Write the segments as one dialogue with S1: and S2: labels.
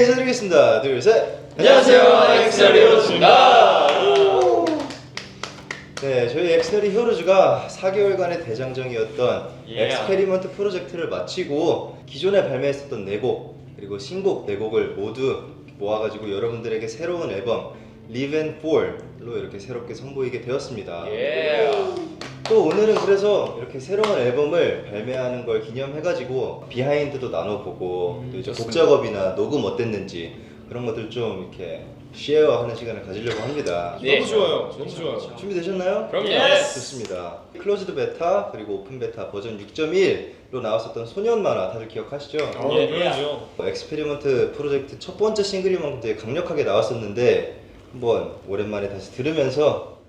S1: 네, 인사드리겠습니다. 둘, 셋.
S2: 안녕하세요, 엑스너리 히어로즈입니다.
S1: 네, 저희 엑스너리 히어로즈가 4개월간의 대장정이었던
S2: Yeah.
S1: 엑스페리먼트 프로젝트를 마치고 기존에 발매했었던 4곡 그리고 신곡 4곡을 모두 모아가지고 여러분들에게 새로운 앨범 Live and Fall로 이렇게 새롭게 선보이게 되었습니다. 또 오늘은 그래서 이렇게 새로운 앨범을 발매하는 걸 기념해가지고 비하인드도 나눠보고 또 이제 곡 작업이나 녹음 어땠는지 그런 것들 좀 이렇게 쉐어하는 시간을 가지려고 합니다.
S2: 네.
S3: 너무 좋아요. 너무 좋아요.
S1: 준비되셨나요?
S2: 그럼요.
S1: 좋습니다. 클로즈드 베타 그리고 오픈 베타 버전 6.1로 나왔었던 소년 만화 다들 기억하시죠?
S3: 예, 그럼요.
S1: 엑스페리먼트 프로젝트 첫 번째 싱글이 만큼 되게 강력하게 나왔었는데 한번 오랜만에 다시 들으면서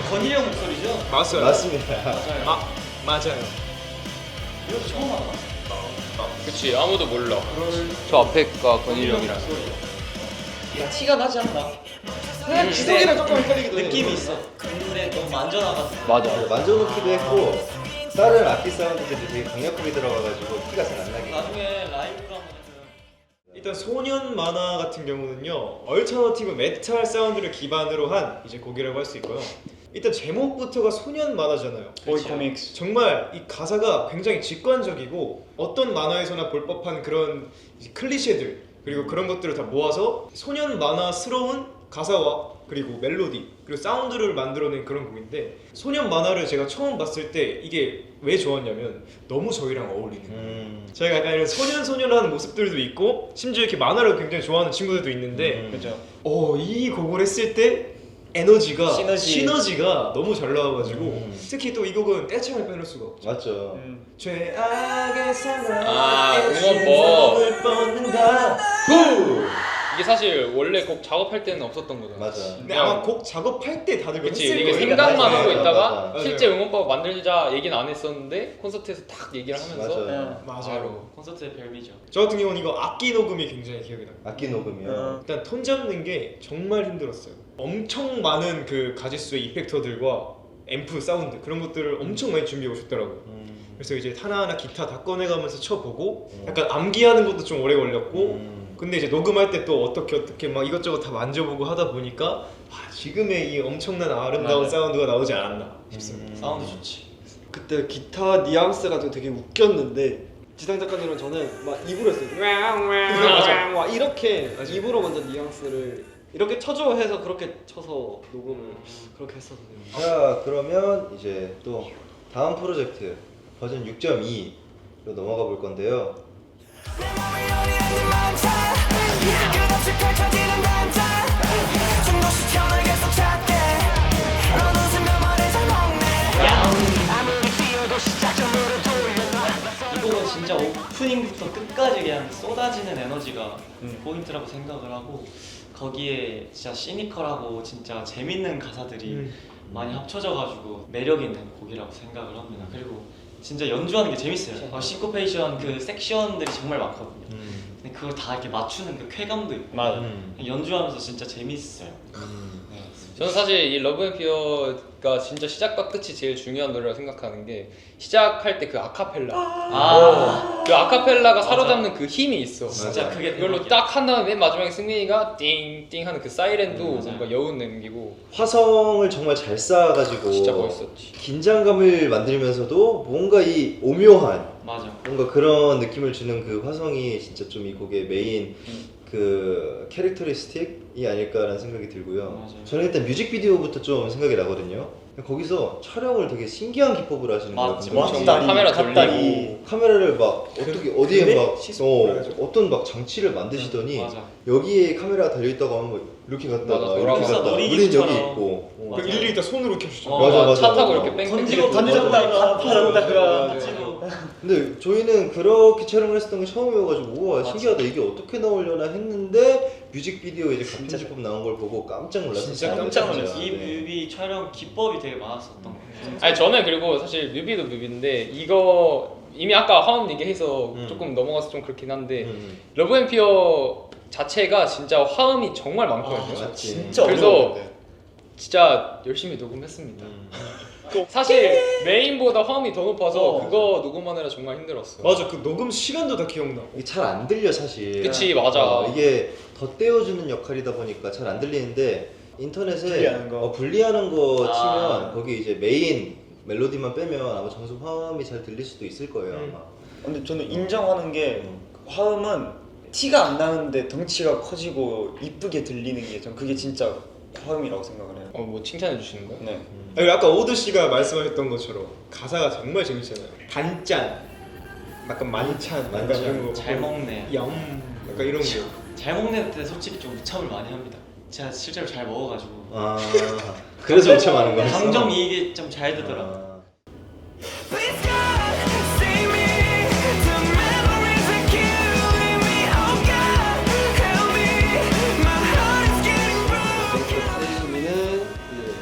S2: 건일이 형 목소리죠?
S3: 맞아요.
S1: 맞습니다.
S3: 맞아요.
S2: 이것도 처음 알아.
S4: 그치, 아무도 몰라. 저 앞에가 권일이 형이랑.
S2: 티가 나지 않나?
S3: 그냥 기속이랑 조금 헷갈리기도 해.
S2: 느낌이 있어. 근데 너무 만져나가지고.
S4: 맞아.
S1: 만져놓기도 했고 다른 악기 사운드들이 되게 강력하게 들어가가지고 티가 잘 안 나게.
S2: 나중에 라이브로 한번 해줘요.
S3: 일단 소년 만화 같은 경우는요, 얼터너티브 메탈 사운드를 기반으로 한 이제 곡이라고 할 수 있고요. 일단 제목부터가 소년 만화잖아요.
S2: 보이 코믹스.
S3: 정말 이 가사가 굉장히 직관적이고 어떤 만화에서나 볼 법한 그런 이제 클리셰들 그리고 그런 것들을 다 모아서 소년 만화스러운 가사와 그리고 멜로디 그리고 사운드를 만들어낸 그런 곡인데 소년 만화를 제가 처음 봤을 때 이게 왜 좋았냐면 너무 저희랑 어울리는 거예요. 저희가 약간 이런 소년하는 모습들도 있고 심지어 이렇게 만화를 굉장히 좋아하는 친구들도 있는데
S2: 그죠.
S3: 이 곡을 했을 때 에너지가
S2: 시너지.
S3: 시너지가 너무 잘 나와가지고 특히 또 이 곡은 떼창을 빼놓을 수가 없죠.
S1: 맞죠.
S3: 최악의 상황
S4: 응원법.
S3: 뻗는다.
S4: 이게 사실 원래 곡 작업할 때는 없었던 거잖아.
S1: 맞아.
S3: 근데 아마 곡 작업할 때 다들
S4: 그치,
S3: 했을
S4: 이게
S3: 거예요.
S4: 생각만
S1: 맞아,
S4: 하고
S1: 맞아,
S4: 있다가
S1: 맞아.
S4: 실제 응원법 만들자 얘기는 안 했었는데 콘서트에서 딱 얘기를 하면서
S1: 맞아요.
S3: 맞아요.
S2: 콘서트의 별미죠.
S3: 저 같은 경우는 이거 악기 녹음이 굉장히 기억이 나요.
S1: 악기 녹음이요.
S3: 일단 톤 잡는 게 정말 힘들었어요. 엄청 많은 그 가지수의 이펙터들과 앰프 사운드 그런 것들을 엄청 많이 준비해 오셨더라고요. 그래서 이제 하나하나 기타 다 꺼내가면서 쳐보고 약간 암기하는 것도 좀 오래 걸렸고 근데 이제 녹음할 때 또 어떻게 막 이것저것 다 만져보고 하다 보니까 지금의 이 엄청난 아름다운
S2: 맞아요.
S3: 사운드가 나오지 않았나 싶습니다.
S2: 사운드 좋지.
S5: 그때 기타 뉘앙스가 되게 웃겼는데 지상 작가님은 저는 막 입으로 했어요. 와 이렇게 입으로 먼저 뉘앙스를 이렇게 쳐줘 해서 그렇게 쳐서 녹음을 그렇게 했었는데.
S1: 자, 그러면 이제 또 다음 프로젝트 버전 6.2로 넘어가 볼 건데요.
S2: 이 곡은 진짜 오프닝부터 끝까지 그냥 쏟아지는 에너지가 포인트라고 생각을 하고 거기에 진짜 시니컬하고 진짜 재밌는 가사들이 많이 합쳐져가지고 매력 있는 곡이라고 생각을 합니다. 그리고 진짜 연주하는 게 재밌어요. 싱코페이션 그 섹션들이 정말 많거든요. 근데 그걸 다 이렇게 맞추는 그 쾌감도 있고 연주하면서 진짜 재밌어요. 네.
S4: 저는 사실 이 러브 앤 피어가 진짜 시작과 끝이 제일 중요한 노래라고 생각하는 게 시작할 때 그 아카펠라 그 아카펠라가 사로잡는 그 힘이 있어.
S2: 진짜 그게
S4: 그걸로
S2: 대박이야.
S4: 딱 한 다음에 맨 마지막에 승민이가 띵띵 하는 그 사이렌도
S2: 맞아요.
S4: 뭔가 여운 냄기고
S1: 화성을 정말 잘 쌓아가지고
S4: 진짜 멋있었지.
S1: 긴장감을 만들면서도 뭔가 이 오묘한
S2: 맞아.
S1: 뭔가 그런 느낌을 주는 그 화성이 진짜 좀 이 곡의 메인 그 캐릭터리스틱이 아닐까라는 생각이 들고요.
S2: 맞아요.
S1: 저는 일단 뮤직비디오부터 좀 생각이 나거든요. 거기서 촬영을 되게 신기한 기법으로 하시는 거예요.
S2: 맞지,
S1: 감독님이.
S4: 맞지. 카메라 돌리고.
S1: 카메라를 막 어떻게 어디에
S3: 그네?
S1: 막
S3: 시스템 그래가지고.
S1: 어떤 막 장치를 만드시더니
S2: 맞아.
S1: 여기에 카메라가 달려있다고 하면 뭐 이렇게 갔다가
S4: 맞아,
S1: 이렇게
S4: 돌아가서
S1: 갔다가 우린
S2: 놀이기구처럼.
S1: 여기 있고
S3: 그 일일이 다 손으로 캡처.
S1: 맞아,
S4: 차 타고
S1: 맞아.
S4: 이렇게 뺑뺑
S2: 던지고
S4: 돌고.
S2: 던졌다가 팔았다가
S4: 맞아.
S2: 던지고.
S1: 근데 저희는 그렇게 촬영을 했었던 게 처음이어가지고 우와
S2: 맞아.
S1: 신기하다 이게 어떻게 나오려나 했는데 뮤직비디오 이제 같은 제품 나온 걸 보고 깜짝 놀랐어요.
S3: 진짜
S2: 깜짝
S3: 놀랐어요.
S2: 놀랐어. 이 뮤비 촬영 기법이 되게 많았었던 거 같아요.
S4: 아니 저는 그리고 사실 뮤비도 뮤비인데 이거 이미 아까 화음 얘기해서 조금 넘어가서 좀 그렇긴 한데 러브 앤 피어 자체가 진짜 화음이 정말 많거든요.
S1: 맞지.
S3: 진짜
S4: 그래서
S3: 어려웠는데.
S4: 진짜 열심히 녹음했습니다. 사실 메인보다 화음이 더 높아서 그거 녹음하느라 정말 힘들었어.
S3: 맞아, 그 녹음 시간도 다 기억나고.
S1: 이게 잘 안 들려 사실.
S4: 그치, 맞아.
S1: 이게 덧대어주는 역할이다 보니까 잘 안 들리는데 인터넷에
S6: 분리하는 거.
S1: 분리하는 거
S2: 아.
S1: 치면 거기 이제 메인 멜로디만 빼면 아마 정수 화음이 잘 들릴 수도 있을 거예요 아마.
S6: 근데 저는 인정하는 게 화음은 티가 안 나는데 덩치가 커지고 이쁘게 들리는 게 전 그게 진짜 화음이라고 생각을 해요.
S4: 뭐 칭찬해 주시는 거야?
S6: 네.
S3: 아니, 아까 오드 씨가 말씀하셨던 것처럼 가사가 정말 재밌잖아요. 단짠, 약간 만찬, 약간 이런 거.
S2: 잘 먹네.
S3: 얌, 약간 이런 거.
S2: 잘 먹는 때 솔직히 좀 우참을 많이 합니다. 제가 실제로 잘 먹어가지고
S1: 아 그래서 엄청 많은 거였어.
S2: 감정 이익이 좀 잘 되더라.
S1: 아.
S7: Please God, save me. The memories are killing me. Oh God, help me. My heart is getting broken.
S5: 세이미는 이제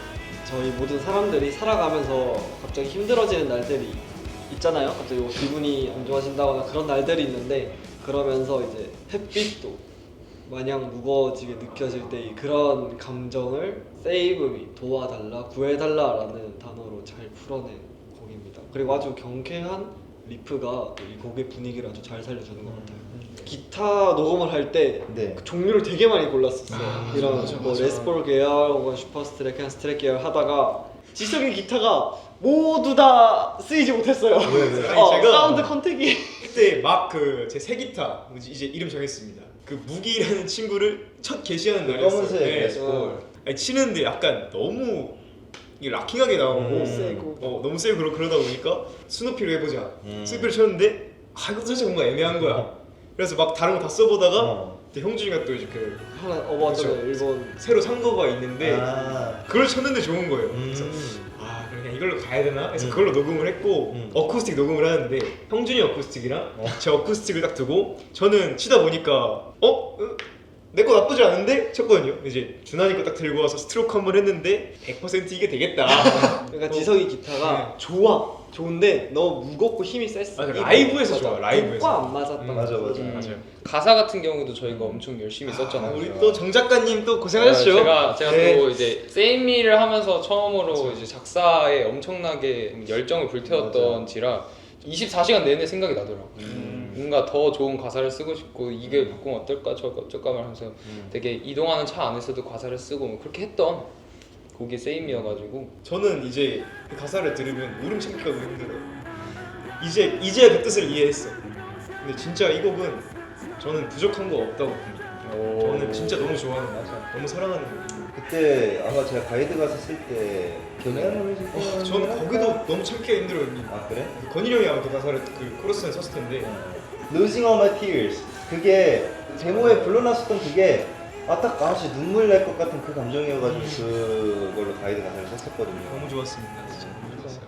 S5: 저희 모든 사람들이 살아가면서 갑자기 힘들어지는 날들이 있잖아요. 갑자기 뭐 기분이 안 좋아진다거나 그런 날들이 있는데 그러면서 이제 햇빛도 마냥 무거워지게 느껴질 때 그런 감정을 Save Me, 도와달라, 구해달라라는 단어로 잘 풀어낸 곡입니다. 그리고 아주 경쾌한 리프가 이 곡의 분위기를 아주 잘 살려주는 것 같아요. 기타 녹음을 할 때
S1: 네.
S5: 종류를 되게 많이 골랐었어요. 이런
S3: 맞아,
S5: 뭐
S3: 맞아.
S5: 레스폴 계열 혹은 슈퍼 스트랩, 스트랩 계열 하다가 지성의 기타가 모두 다 쓰이지 못했어요.
S1: 왜?
S3: 아니, 제가-
S5: 사운드 컨택이
S3: 그때 막 그 제 새 기타 이제 이름 정했습니다. 그 무기라는 친구를 첫 게시하는 날이었어요.
S1: 검은색
S3: 네.
S1: 레스폴.
S3: 아니, 치는데 약간 너무 이게 락킹하게 나오고
S5: 세고.
S3: 너무 세고 그러다 보니까 스누피로 해보자.
S1: 음.
S3: 스누피를 쳤는데 이거 사실 뭔가 애매한 거야. 그래서 막 다른 거 다 써보다가 그때 형준이가 또 이제 그
S5: 하나 어바웃잖아요.
S3: 그렇죠.
S5: 일본
S3: 새로 산 거가 있는데
S1: 아.
S3: 그걸 쳤는데 좋은 거예요. 그래서 그럼 그냥 이걸로 가야 되나? 그래서 그걸로 녹음을 했고 어쿠스틱 녹음을 하는데 형준이 어쿠스틱이랑 제 어쿠스틱을 딱 두고 저는 치다 보니까 내 거 나쁘지 않은데? 쳤거든요. 이제 준환이 거 딱 들고 와서 스트로크 한 번 했는데 100% 이게 되겠다.
S5: 그러니까 지성이 기타가 좋은데 너무 무겁고 힘이 셌어.
S3: 맞아, 라이브에서 좋아, 라이브에서.
S5: 안 맞았다.
S1: 맞아.
S3: 맞아요.
S4: 가사 같은 경우도 저희가 엄청 열심히 썼잖아요.
S3: 우리 또 정 작가님 또 고생하셨죠?
S4: 제가
S3: 네.
S4: 또 이제 Save Me를 하면서 처음으로 이제 작사에 엄청나게 열정을 불태웠던지라 24시간 내내 생각이 나더라고. 뭔가 더 좋은 가사를 쓰고 싶고 이게 바꾸면 어떨까 저거 어쩔까 하면서 되게 이동하는 차 안에서도 가사를 쓰고 뭐 그렇게 했던 곡이 Save Me여가지고
S3: 저는 이제 그 가사를 들으면 울음 참기가 너무 힘들어요. 이제야 그 뜻을 이해했어. 근데 진짜 이 곡은 저는 부족한 거 없다고 봅니다. 저는 진짜 너무 좋아하는 거야. 너무 사랑하는 곡이에요.
S1: 그때 아마 제가 가이드 가서 쓸 때 경향을
S3: 저는 거기도 너무 참기가 힘들어요.
S1: 아 그래?
S3: 건일이 형이 아마 그 가사를 그 코러스에 썼을 텐데
S1: Losing All My Tears 그게 데모에 불러놨었던 그게 딱 진짜 눈물 날 것 같은 그 감정이어가지고 그걸로 가이드 가사를 썼었거든요.
S3: 너무 좋았습니다. 진짜 너무 좋았어요.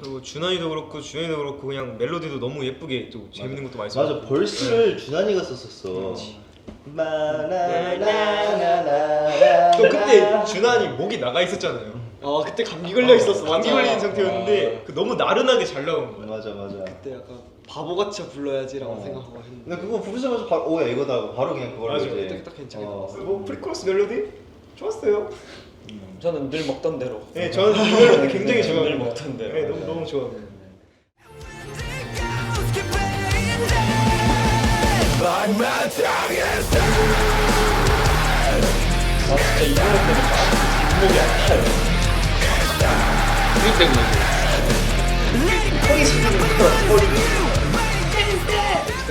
S3: 그리고 준환이도 그렇고 준현이도 그렇고 그냥 멜로디도 너무 예쁘게 또 재밌는 것도 많이
S1: 맞아
S3: 썼고.
S1: 벌스를 준환이가 썼었어.
S3: 또 그때 준환이 목이 나가 있었잖아요.
S5: 그때 감기 걸려 있었어.
S3: 감기
S5: 맞아.
S3: 걸린 상태였는데 그 너무 나른하게 잘 나온 거야.
S1: 맞아.
S5: 그때 약간 바보같이 불러야지라고 생각하고 했는데
S1: 근데 그거 부르자마자 바로 오야 이거다 하고 바로 그냥 그걸로
S3: 맞아.
S1: 이제
S5: 딱 괜찮게
S3: 뭐 프리코러스 멜로디 좋았어요.
S6: 저는 늘 먹던 대로.
S3: 네, 저는 이 멜로디 굉장히
S6: 늘
S3: 좋아합니다.
S6: 먹던 대로.
S3: 네, 너무 좋아합니다.
S7: Keep playing dead. Like my tongue is
S4: 진짜 이 노래 때문에 뒷목이 아파요. 이 때문에
S1: 허리 수준이 허리.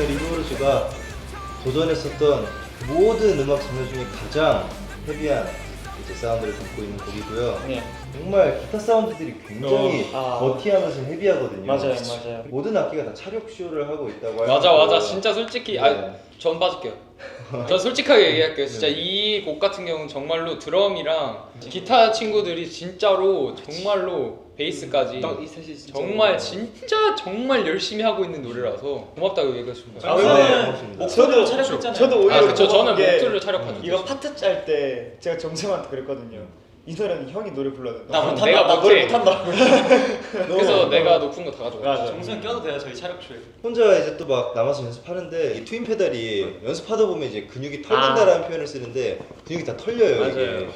S1: 리브로즈가 도전했었던 모든 음악 장르 중에 가장 헤비한 이제 사운드를 담고 있는 곡이고요.
S6: 네.
S1: 정말 기타 사운드들이 굉장히 버티하면서 헤비하거든요.
S6: 맞아요.
S1: 모든 악기가 다 차력 쇼를 하고 있다고
S4: 맞아 진짜 솔직히
S1: 네.
S4: 전 빠질게요. 전 솔직하게 얘기할게요. 진짜 이 곡 같은 경우는 정말로 드럼이랑 기타 친구들이 진짜로 정말로 베이스까지
S5: 딱이 셋이 진짜
S4: 정말 진짜 정말 열심히 하고 있는 노래라서 고맙다고 얘기하고 싶어요.
S2: 목소리로 촬영했잖아요.
S6: 저도 오히려
S4: 그쵸 저는
S6: 이게
S4: 목소리를 촬영하는
S6: 이거 파트 짤 때 제가 정sem한테 그랬거든요. 이 노래는 형이 노래 불러야 된다.
S2: 나 못한다.
S4: 내가
S2: 나
S4: 노래
S6: 못한다.
S4: 그래서 내가 높은 거 다 가져가.
S6: 맞아.
S2: 정수는 껴도 돼요 저희 촬영초에.
S1: 혼자 이제 또 막 남아서 연습하는데 이 트윈 페달이 연습하다 보면 이제 근육이 털린다라는 표현을 쓰는데 근육이 다 털려요. 이게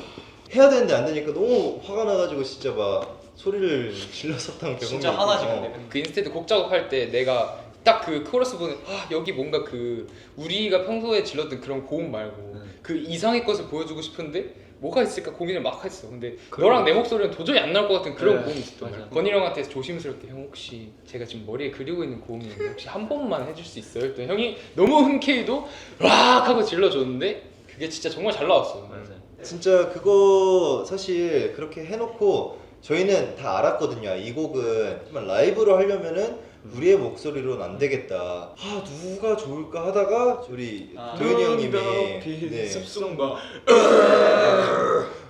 S1: 해야 되는데 안 되니까 너무 화가 나가지고 진짜 막 소리를 질렀었던 경험이
S2: 진짜 하나지
S1: 있고.
S2: 근데.
S4: 그 인스테드 곡 작업할 때 내가 딱 그 코러스 보는 여기 뭔가 그 우리가 평소에 질렀던 그런 고음 말고 그 이상의 것을 보여주고 싶은데 뭐가 있을까 고민을 막 했어. 근데 너랑 내 목소리는 도저히 안 나올 것 같은 그런
S5: 네,
S4: 고음이 있었단 말이야.
S2: 맞아.
S4: 건일 형한테 조심스럽게 형 혹시 제가 지금 머리에 그리고 있는 고음인데 혹시 한 번만 해줄 수 있어요? 했더니 형이 너무 흔쾌히도 락 하고 질러줬는데 그게 진짜 정말 잘 나왔어.
S1: 진짜 그거 사실 그렇게 해놓고 저희는 다 알았거든요. 이 곡은 정말 라이브로 하려면은 우리의 목소리로는 안 되겠다. 아 누가 좋을까 하다가 우리 도현이 형님이 네.
S3: 습성과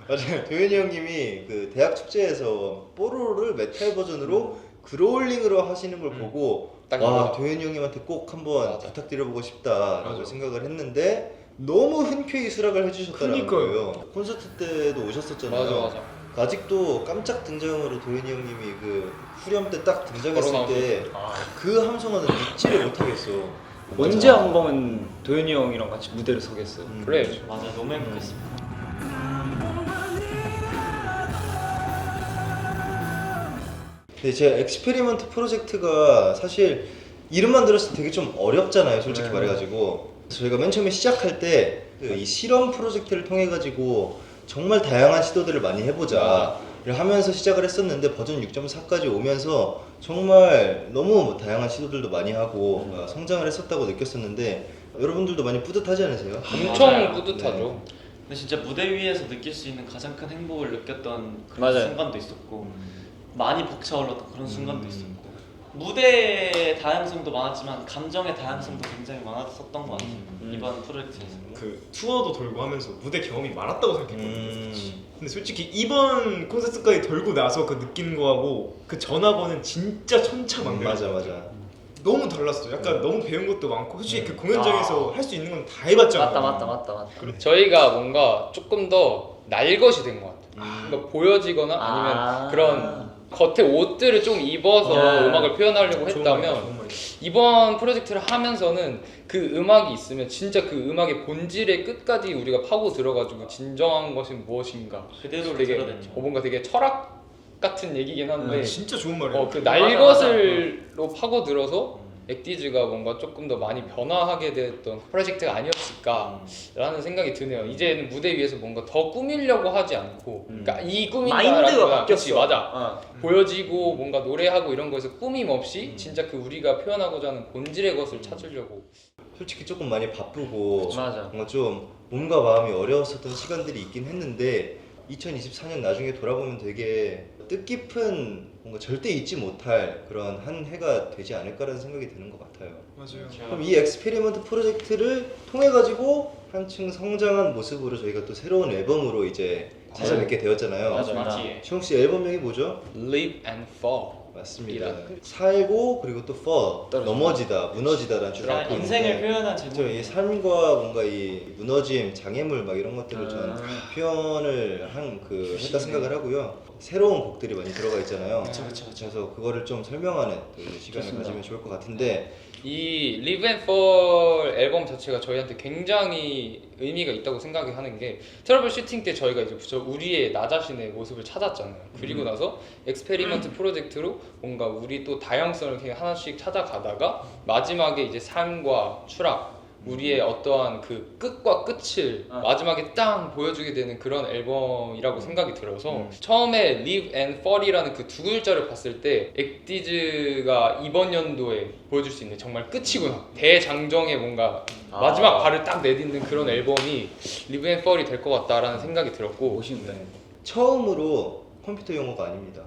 S1: 맞아요. 도현이 형님이 그 대학 축제에서 뽀로로를 메탈 버전으로 그롤링으로 하시는 걸 보고
S4: 딱
S1: 와
S4: 이거다.
S1: 도현이 형님한테 꼭 한번
S4: 맞아.
S1: 부탁드려보고 싶다라고
S3: 맞아.
S1: 생각을 했는데 너무 흔쾌히 수락을 해주셨다는
S3: 그니까요.
S1: 거예요. 콘서트 때도 오셨었잖아요.
S4: 맞아.
S1: 아직도 깜짝 등장으로 도현이 형님이 그 후렴 때 딱 등장했을
S4: 걸어
S1: 때 그 함성은 믿지를 못하겠어.
S6: 언제 한 번은 도현이 형이랑 같이 무대를 서겠어요.
S4: 그래.
S2: 맞아 너무 행복했어.
S1: 근데 제 엑스페리먼트 프로젝트가 사실 이름만 들었을 때 되게 좀 어렵잖아요, 솔직히 말해가지고. 저희가 맨 처음에 시작할 때 이 실험 프로젝트를 통해 가지고 정말 다양한 시도들을 많이 해보자를 하면서 시작을 했었는데 버전 6.4까지 오면서 정말 너무 다양한 시도들도 많이 하고 성장을 했었다고 느꼈었는데 여러분들도 많이 뿌듯하지 않으세요?
S4: 엄청
S2: 맞아요.
S4: 뿌듯하죠.
S2: 근데 진짜 무대 위에서 느낄 수 있는 가장 큰 행복을 느꼈던 그런
S6: 맞아요.
S2: 순간도 있었고 많이 벅차올랐던 그런 순간도 있었고 무대의 다양성도 많았지만 감정의 다양성도 굉장히 많았었던 것 같아요. 이번 프로젝트에서.
S3: 그 투어도 돌고 하면서 무대 경험이 많았다고 생각했거든요. 근데 솔직히 이번 콘서트까지 돌고 나서 그 느끼는 거하고 그 전하고는 진짜 천차만별.
S1: 맞아.
S3: 너무 달랐어. 약간 너무 배운 것도 많고 솔직히 그 공연장에서 할 수 있는 건 다 해봤잖아.
S6: 맞다.
S4: 저희가 뭔가 조금 더 날 것이 된 것 같아요. 그러니까 보여지거나 아니면 그런 겉에 옷들을 좀 입어서 음악을 표현하려고 했다면 이번 프로젝트를 하면서는 그 음악이 있으면 진짜 그 음악의 본질의 끝까지 우리가 파고 들어가지고 진정한 것은 무엇인가
S2: 그대로
S4: 되게
S2: 드러냈죠.
S4: 뭔가 되게 철학 같은 얘기긴 한데
S3: 진짜 좋은 말이야.
S4: 그
S2: 맞아,
S4: 날
S2: 맞아.
S4: 것을로 파고 들어서 엑디즈가 뭔가 조금 더 많이 변화하게 됐던 프로젝트가 아니었을까라는 생각이 드네요. 이제는 무대 위에서 뭔가 더 꾸미려고 하지 않고, 그러니까 이 꾸민다라기보다
S6: 마인드가 바뀌었어.
S4: 그치, 맞아. 보여지고 뭔가 노래하고 이런 거에서 꾸밈 없이 진짜 그 우리가 표현하고자 하는 본질의 것을 찾으려고.
S1: 솔직히 조금 많이 바쁘고
S6: 맞아.
S1: 뭔가 좀 몸과 마음이 어려웠었던 시간들이 있긴 했는데 2024년 나중에 돌아보면 되게 뜻깊은 뭔가 절대 잊지 못할 그런 한 해가 되지 않을까라는 생각이 드는 것 같아요.
S3: 맞아요.
S1: 그럼 이 엑스페리먼트 프로젝트를 통해 가지고 한층 성장한 모습으로 저희가 또 새로운 앨범으로 이제 찾아뵙게 되었잖아요.
S2: 맞지.
S1: 주홍 씨 앨범명이 뭐죠?
S4: Live and Fall.
S1: 맞습니다. 살고 그리고 또 fall 넘어지다, 무너지다라는 줄을
S2: 그냥
S1: 갖고
S2: 인생을
S1: 있는데
S2: 표현한
S1: 저
S2: 제목.
S1: 이 삶과 뭔가 이 무너짐, 장애물 막 이런 것들을 전 표현을 했다 생각을 하고요. 새로운 곡들이 많이 들어가 있잖아요.
S2: 그쵸.
S1: 그래서 그거를 좀 설명하는 또 시간을 가지면 좋을 것 같은데
S4: 이 Live and Fall 앨범 자체가 저희한테 굉장히 의미가 있다고 생각이 하는 게 트러블 슈팅 때 저희가 이제 우리의 나 자신의 모습을 찾았잖아요. 그리고 나서 엑스페리먼트 프로젝트로 뭔가 우리 또 다양성을 이렇게 하나씩 찾아가다가 마지막에 이제 삶과 추락 우리의 어떠한 그 끝과 끝을 마지막에 딱 보여주게 되는 그런 앨범이라고 생각이 들어서 처음에 Live and Fall이라는 그 두 글자를 봤을 때 엑디즈가 이번 연도에 보여줄 수 있는 정말 끝이구나 대장정의 뭔가 마지막 발을 딱 내딛는 그런 앨범이 Live and Fall이 될 것 같다라는 생각이 들었고
S6: 멋있네.
S1: 처음으로 컴퓨터 용어가 아닙니다.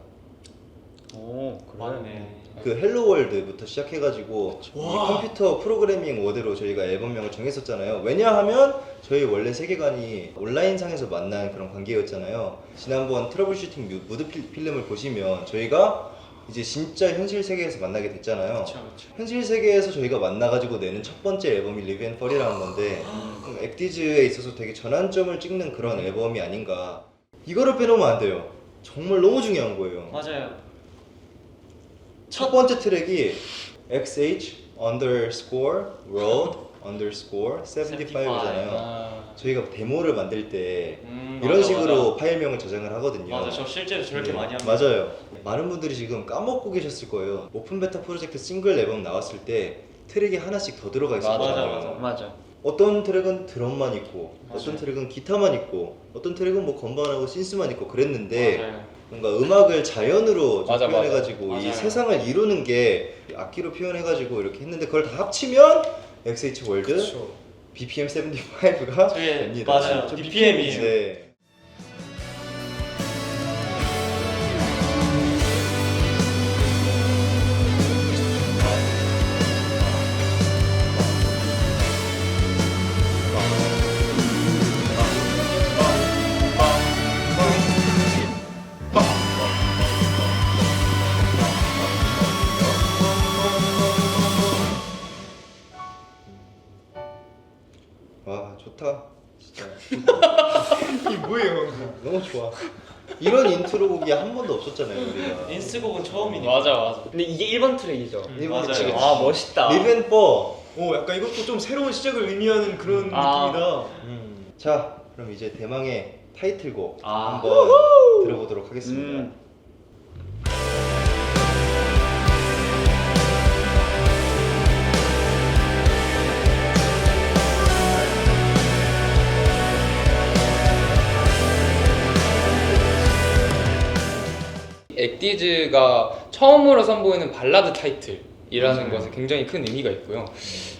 S6: 오,
S2: 맞네.
S1: 그 헬로 월드부터 시작해가지고 이 컴퓨터 프로그래밍 워드로 저희가 앨범명을 정했었잖아요. 왜냐하면 저희 원래 세계관이 온라인상에서 만난 그런 관계였잖아요. 지난번 트러블 슈팅 무드 필름을 보시면 저희가 이제 진짜 현실 세계에서 만나게 됐잖아요.
S2: 그쵸.
S1: 현실 세계에서 저희가 만나가지고 내는 첫 번째 앨범이 Live and Fall이라는 건데 엑디즈에 있어서 되게 전환점을 찍는 그런 앨범이 아닌가. 이거를 빼놓으면 안 돼요. 정말 너무 중요한 거예요.
S2: 맞아요.
S1: 첫 번째 트랙이 XH_world_75잖아요. 저희가 데모를 만들 때 이런
S2: 맞아,
S1: 식으로
S2: 맞아.
S1: 파일명을 저장을 하거든요.
S2: 맞아, 저 실제로 저렇게
S1: 네,
S2: 많이 합니다.
S1: 맞아요. 많은 분들이 지금 까먹고 계셨을 거예요. 오픈 베타 프로젝트 싱글 앨범 나왔을 때 트랙이 하나씩 더 들어가 있었잖아요.
S2: 맞아.
S6: 맞아.
S1: 어떤 트랙은 드럼만 있고,
S2: 맞아요.
S1: 어떤 트랙은 기타만 있고, 어떤 트랙은 뭐 건반하고 신스만 있고 그랬는데
S2: 맞아요.
S1: 뭔가 음악을 자연으로 좀
S4: 맞아,
S1: 표현해가지고 이
S2: 맞아요.
S1: 세상을 이루는 게 악기로 표현해가지고 이렇게 했는데 그걸 다 합치면 XH 월드
S3: 그렇죠.
S1: BPM 75가
S2: 저게
S1: 됩니다.
S2: 맞아요.
S1: 저
S2: BPM이에요.
S1: 네. 와 좋다. 진짜
S3: 이게 뭐예요 방금?
S1: 너무 좋아. 이런 인트로 곡이 한 번도 없었잖아요 우리가.
S2: 인스곡은 처음이니까.
S4: 맞아.
S6: 근데 이게 1번 트랙이죠.
S1: 일본
S2: 맞아요.
S1: 그치.
S6: 아 멋있다.
S1: Live and Fall.
S3: 오 약간 이것도 좀 새로운 시작을 의미하는 그런
S6: 아.
S3: 느낌이다.
S1: 자 그럼 이제 대망의 타이틀곡
S2: 아.
S1: 한번 들어보도록 하겠습니다.
S4: 액디즈가 처음으로 선보이는 발라드 타이틀이라는 것에 굉장히 큰 의미가 있고요.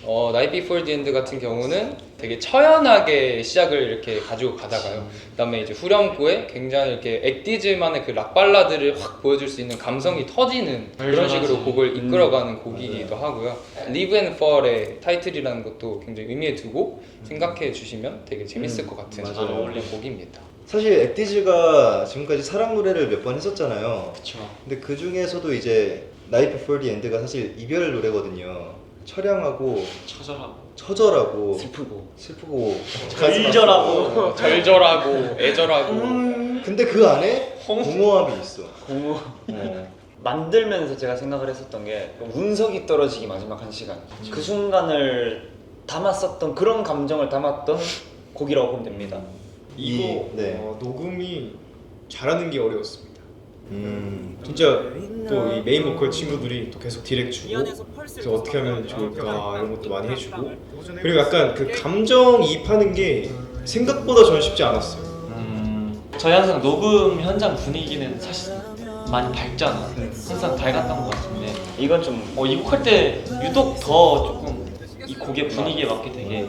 S4: Night Before the End 같은 경우는 되게 처연하게 시작을 이렇게 가지고 가다가요. 그다음에 이제 후렴구에 굉장히 이렇게 액디즈만의 그 락 발라드를 확 보여줄 수 있는 감성이 터지는 그런 식으로 곡을 이끌어가는 곡이기도 하고요. Live and Fall의 타이틀이라는 것도 굉장히 의미에 두고 생각해 주시면 되게 재밌을 것 같은
S1: 맞아요.
S4: 그런 곡입니다.
S1: 사실 액디즈가 지금까지 사랑 노래를 몇 번 했었잖아요.
S2: 그쵸.
S1: 근데 그 중에서도 이제 Night Before the End가 사실 이별 노래거든요. 처량하고 처절하고 슬프고
S2: 절절하고
S4: 절절하고 애절하고
S1: 근데 그 안에 공허함이 있어.
S6: 공우
S1: 어.
S6: 만들면서 제가 생각을 했었던 게 운석이 떨어지기 마지막 한 시간. 그 순간을 담았었던 그런 감정을 담았던 곡이라고 보면 됩니다.
S3: 이거
S1: 네.
S3: 녹음이 잘하는 게 어려웠습니다. 진짜 또 이 메인 보컬 친구들이 또 계속 디렉 주고 그래서 어떻게 하면 좋을까 이런 것도 많이 해주고 그리고 약간 그 감정이입하는 게 생각보다 저는 쉽지 않았어요.
S2: 저희 항상 녹음 현장 분위기는 사실 많이 밝잖아. 항상 밝았던 것 같은데
S6: 이건 좀
S2: 이 곡 할 때 유독 더 조금 이 곡의 분위기에 맞게 되게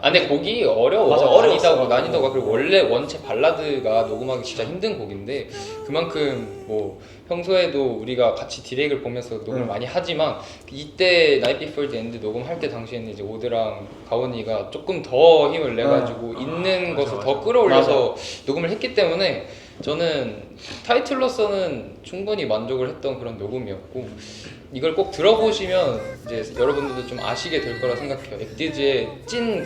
S4: 근데 곡이 어려워.
S6: 맞아, 어려웠어.
S4: 난이도가 그리고 원래 원체 발라드가 녹음하기 진짜 힘든 곡인데 그만큼 뭐 평소에도 우리가 같이 디렉을 보면서 녹음을 많이 하지만 이때 Night Before the End 녹음할 때 당시에는 이제 오드랑 가온이가 조금 더 힘을 내가지고 있는 것을 더 끌어올려서 녹음을 했기 때문에 저는 타이틀로서는 충분히 만족을 했던 그런 녹음이었고 이걸 꼭 들어보시면 이제 여러분들도 좀 아시게 될 거라 생각해요. 액디즈의 찐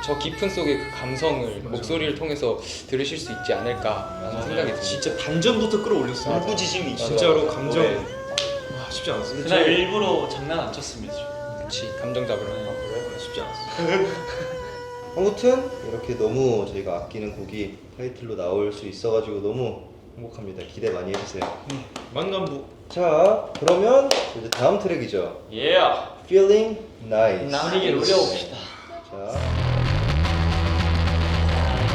S4: 저 깊은 속의 그 감성을 목소리를 통해서 들으실 수 있지 않을까라는 생각이 듭니다.
S3: 진짜 단전부터 끌어올렸어요.
S6: 울부짖음이
S3: 진짜로 감정
S6: 네.
S3: 쉽지 않았어요.
S2: 그날 일부러 장난 안 쳤습니다.
S4: 그치 감정 잡으러.
S3: 쉽지 않았어요.
S1: 아무튼 이렇게 너무 저희가 아끼는 곡이 타이틀로 나올 수 있어가지고 너무 행복합니다. 기대 많이 해주세요.
S3: 만감부.
S1: 자 그러면 이제 다음 트랙이죠.
S2: 예.
S1: Feeling Nice.
S2: 분위기를 올려봅시다.
S1: 자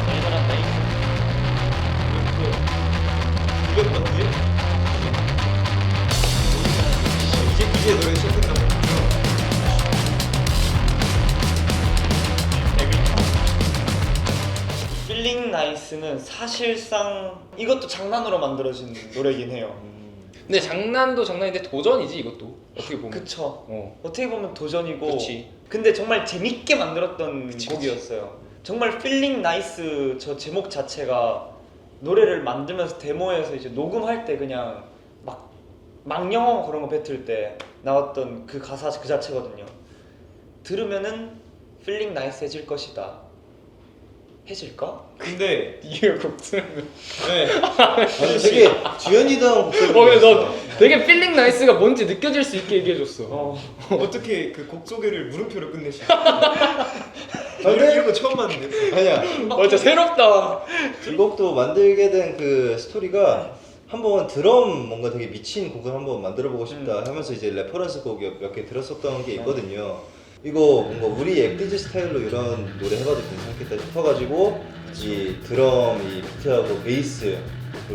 S2: 저희들한 메인
S3: 이건 뭔데? 이제 노래 시작했나 봐.
S6: Feeling Nice는 사실상 이것도 장난으로 만들어진 노래긴 해요.
S4: 근데 장난도 장난인데 도전이지 이것도 어떻게 보면.
S6: 그쵸.
S4: 어.
S6: 어떻게 보면 도전이고
S4: 그치.
S6: 근데 정말 재밌게 만들었던
S4: 그치.
S6: 곡이었어요. 정말 Feeling Nice 저 제목 자체가 노래를 만들면서 데모에서 이제 녹음할 때 그냥 막 영어 그런 거 뱉을 때 나왔던 그 가사 그 자체거든요. 들으면은 Feeling Nice 해질 것이다. 해질까?
S3: 근데
S4: 이걸 곡 들으면.
S3: 네.
S1: 아니 되게 주연이다운 목소리.
S4: 근데 너 되게 필링 나이스가 뭔지 느껴질 수 있게 얘기해줬어.
S3: 어떻게 그 곡 소개를 물음표로 끝내시죠? 이런 거 처음 봤는데.
S1: 아니야.
S4: 진짜 새롭다.
S1: 이 곡도 만들게 된 그 스토리가 한번 드럼 뭔가 되게 미친 곡을 한번 만들어보고 싶다 하면서 이제 레퍼런스 곡 몇 개 들었었던 게 있거든요. 이거 뭔가 우리 엑디즈 스타일로 이런 노래 해봐도 괜찮겠다 싶어가지고 이 드럼, 이 비트하고 베이스로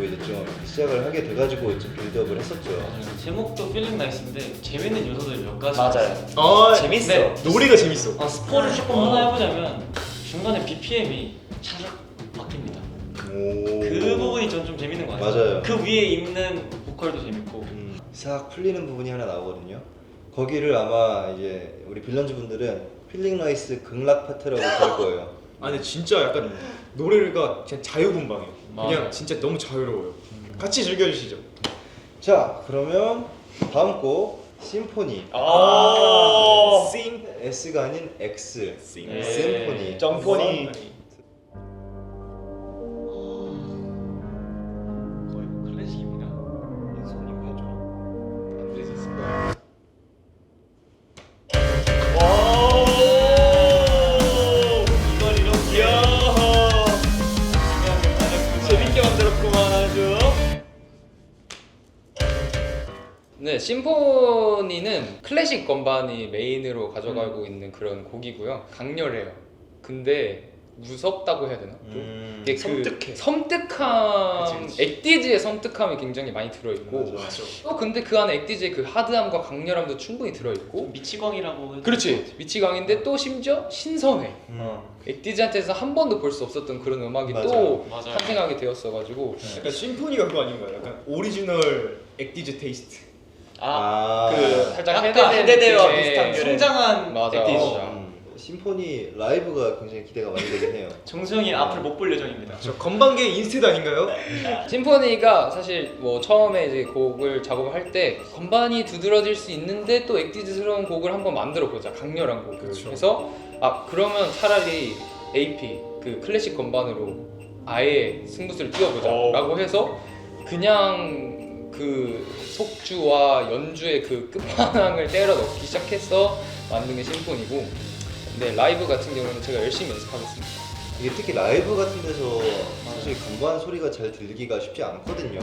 S1: 이제 좀 시작을 하게 돼가지고 좀 빌드업을 했었죠.
S2: 맞아요. 제목도 필링 나이스인데 재밌는 요소들이 몇 가지
S6: 맞아요.
S3: 아
S6: 재밌어.
S2: 네.
S3: 노래가 재밌어.
S2: 스포를 조금 하나 해보자면 중간에 BPM이 차르륵 바뀝니다.
S1: 오.
S2: 그 부분이 전 좀 재밌는 것 같아요.
S1: 맞아요.
S2: 그 위에 있는 보컬도 재밌고.
S1: 싹 풀리는 부분이 하나 나오거든요. 거기를 아마 이제 우리 빌런즈 분들은 필링 나이스 극락 파트라고 부를 거예요.
S3: 아 근데 진짜 약간 노래가 그냥 자유분방해요. 그냥
S2: 맞아요.
S3: 진짜 너무 자유로워요. 같이 즐겨주시죠.
S1: 자, 그러면 다음 곡 심포니.
S6: 아.
S3: 싱.
S1: S가 아닌 X.
S2: 네.
S1: 심포니.
S6: 정포니.
S2: 거의 뭐 클래식입니다.
S6: 손이 왜 좀. 이걸 이렇게. 재밌게 만들었구만 아주.
S4: 네, 심포니는 클래식 건반이 메인으로 가져가고 있는 그런 곡이고요. 강렬해요. 근데 무섭다고 해야 되나? 이게 그
S3: 섬뜩해.
S4: 섬뜩함,
S3: 그치.
S4: 엑디즈의 섬뜩함이 굉장히 많이 들어있고
S3: 맞아.
S4: 또 근데 그 안에 엑디즈의 그 하드함과 강렬함도 충분히 들어있고
S2: 미치광이라고 해도
S4: 그렇지, 미치광인데 또 심지어 신선해. 엑디즈한테서 한 번도 볼 수 없었던 그런 음악이
S1: 맞아요.
S4: 또
S2: 맞아요.
S4: 탄생하게 되었어가지고
S3: 약간 심포니가 그거 아닌가요? 약간 오리지널 엑디즈 테이스트.
S4: 그 살짝
S6: 약간 헤데데와
S4: 느낌의
S6: 비슷한 결의.
S2: 성장한
S4: 맞아.
S2: 엑디즈죠.
S1: 심포니 라이브가 굉장히 기대가 많이 되긴 해요.
S2: 정수영이 앞을 못 볼 예정입니다.
S3: 저 건반계 인스테드 아닌가요?
S4: 심포니가 사실 뭐 처음에 이제 곡을 작업을 할 때 건반이 두드러질 수 있는데 또 엑디즈스러운 곡을 한번 만들어 보자, 강렬한 곡을.
S3: 그쵸.
S4: 그래서 그러면 차라리 AP 그 클래식 건반으로 아예 승부수를 띄워보자라고 해서 그냥 그 속주와 연주의 그 끝판왕을 때려 넣기 시작해서 만든 게 심포니고. 근데 라이브 같은 경우는 제가 열심히 연습하겠습니다.
S1: 이게 특히 라이브 같은 데서 사실 건반 소리가 잘 들리기가 쉽지 않거든요.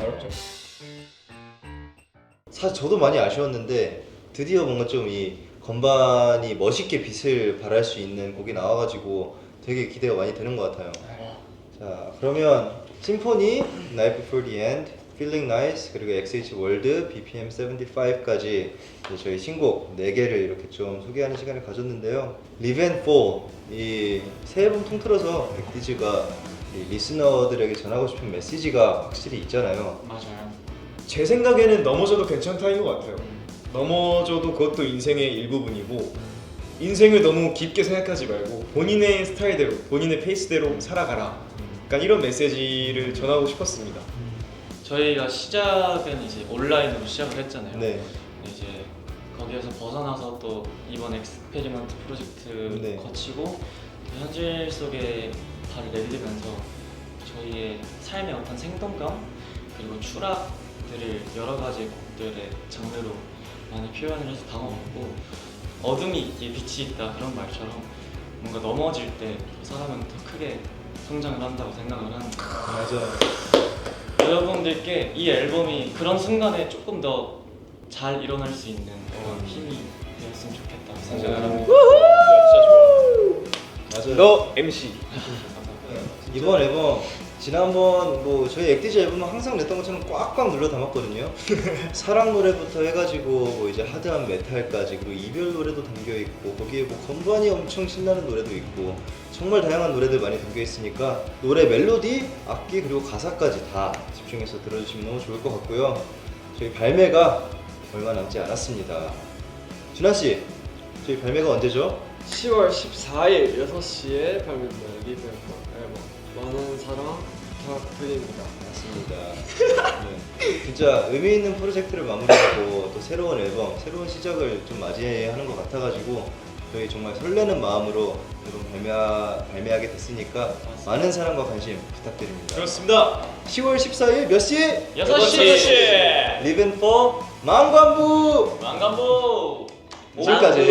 S1: 사실 저도 많이 아쉬웠는데 드디어 뭔가 좀 이 건반이 멋있게 빛을 발할 수 있는 곡이 나와가지고 되게 기대가 많이 되는 것 같아요. 자, 그러면 심포니, Night Before the End, Feeling Nice, 그리고 XH 월드, BPM 75까지 저희 신곡 4개를 이렇게 좀 소개하는 시간을 가졌는데요. Live and Fall, 이 새 앨범 통틀어서 엑디즈가 이 리스너들에게 전하고 싶은 메시지가 확실히 있잖아요.
S2: 맞아요.
S3: 제 생각에는 넘어져도 괜찮다인 것 같아요. 넘어져도 그것도 인생의 일부분이고 인생을 너무 깊게 생각하지 말고 본인의 스타일대로, 본인의 페이스대로 살아가라. 약간 이런 메시지를 전하고 싶었습니다.
S2: 저희가 시작은 이제 온라인으로 시작을 했잖아요.
S1: 네.
S2: 이제 거기에서 벗어나서 또 이번 엑스페리먼트 프로젝트
S1: 네.
S2: 거치고 또 현실 속에 발을 내디디면서 저희의 삶의 어떤 생동감 그리고 추락들을 여러 가지 곡들의 장르로 많이 표현을 해서 담아봤고 어둠이 있기에 빛이 있다 그런 말처럼 뭔가 넘어질 때 사람은 더 크게 성장을 한다고 생각을 하는
S1: 맞아요.
S2: 여러분들께 이 앨범이 그런 순간에 조금 더 잘 일어날 수 있는 그런 힘이 되었으면 좋겠다고 생각을 합니다.
S1: 맞아요.
S3: 너 MC.
S1: 이번 앨범 지난번 뭐 저희 엑디즈 앨범은 항상 냈던 것처럼 꽉꽉 눌러 담았거든요. 사랑 노래부터 해가지고 뭐 이제 하드한 메탈까지 그리고 이별 노래도 담겨 있고 거기에 뭐 건반이 엄청 신나는 노래도 있고 정말 다양한 노래들 많이 담겨 있으니까 노래 멜로디, 악기 그리고 가사까지 다 집중해서 들어주시면 너무 좋을 것 같고요. 저희 발매가 얼마 남지 않았습니다. 준하 씨, 저희 발매가 언제죠?
S5: 10월 14일 6시에 발매됩니다. 리브 앨범 많은 사랑 부탁드립니다.
S1: 맞습니다. 네. 진짜 의미 있는 프로젝트를 마무리하고 또 새로운 앨범, 새로운 시작을 좀 맞이하는 것 같아가지고 저희 정말 설레는 마음으로 앨범 발매하게 됐으니까 많은 사랑과 관심 부탁드립니다.
S3: 그렇습니다.
S1: 10월 14일 몇 시?
S2: 6시
S1: 리븐4 망관부!
S2: 왕관부
S1: 지금까지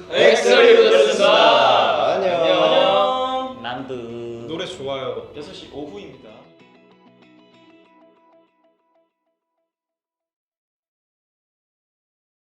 S4: 엑소리로 들었습니다.
S1: 안녕.
S3: 노래 좋아요.
S2: 6시 오후입니다.